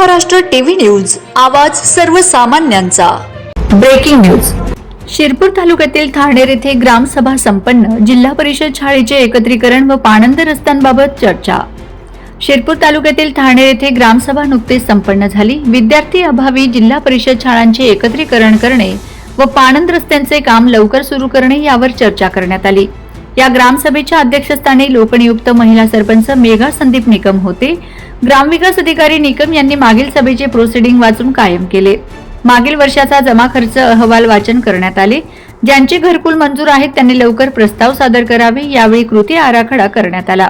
Maharashtra TV news, आवाज सर्वसामान्यांचा। Breaking news. Shirpur तालुक्यातील थाळनेर येथे ग्रामसभा संपन्न, जिल्हा परिषद शाळेचे एकत्रीकरण व पाणंद रस्त्यांबाबत चर्चा। शिरपूर तालुक्यातील थाळनेर येथे ग्रामसभा नुकतीच संपन्न झाली। विद्यार्थी अभावी जिल्हा परिषद शाळांचे एकत्रीकरण करणे व पाणंद रस्त्यांचे काम लवकर सुरू करणे यावर चर्चा करण्यात आली। या ग्रामसभेच्या अध्यक्षस्थानी लोकनियुक्त महिला सरपंच मेघा संदीप निकम होते। ग्रामविकास अधिकारी निकम यांनी मागील सभेचे प्रोसिडिंग वाचून कायम केले। मागील वर्षाचा जमा खर्च अहवाल वाचन करण्यात आले। ज्यांचे घरकुल मंजूर आहेत त्यांनी लवकर प्रस्ताव सादर करावे। यावेळी कृती आराखडा करण्यात आला।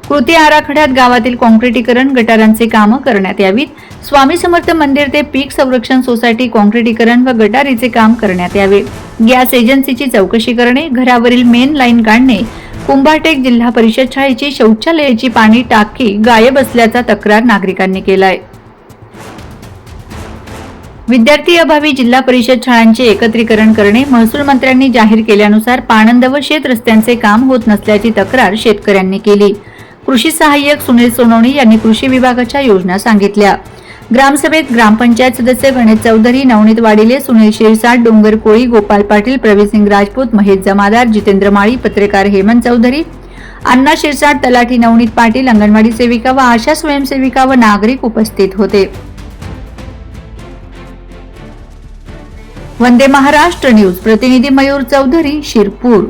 कृती आराखड्यात गावातील काँक्रिटीकरण, गटारांचे काम करण्यात यावीत। स्वामी समर्थ मंदिर ते पीक संरक्षण सोसायटी काँक्रिटीकरण व गटारीचे काम करण्यात यावे। गॅस एजन्सीची चौकशी करणे, घरावरील मेन लाईन काढणे, कुंभारटेक जिल्हा परिषद शाळेची शौचालयाची पाणी टाकी गायब असल्याचा तक्रार नागरिकांनी केलाय। विद्यार्थी अभावी जिल्हा परिषद शाळांचे एकत्रीकरण करणे, महसूल मंत्र्यांनी जाहीर केल्यानुसार पाणंद व शेत रस्त्यांचे काम होत नसल्याची तक्रार शेतकऱ्यांनी केली। कृषी सहाय्यक सुनील सोनवणे यांनी कृषी विभागाच्या योजना सांगितल्या। ग्रामसभेत ग्रामपंचायत सदस्य गणेश चौधरी, नवनीत वाडिले, सुनील शिरसाट, डोंगर कोळी, गोपाल पाटील, प्रवीणसिंग राजपूत, महेश जमादार, जितेंद्र माळी, पत्रकार हेमंत चौधरी, अण्णा शिरसाट, तलाठी नवनीत पाटील, अंगणवाडी सेविका व आशा स्वयंसेविका व नागरिक उपस्थित होते। वंदे महाराष्ट्र न्यूज प्रतिनिधी मयूर चौधरी, शिरपूर।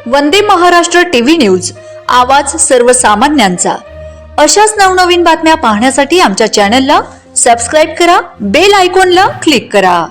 वंदे महाराष्ट्र टीव्ही न्यूज, आवाज सर्वसामान्यांचा। अशाच नवनवीन बातम्या पाहण्यासाठी आमच्या चॅनलला सबस्क्राइब करा, बेल आयकॉनला क्लिक करा।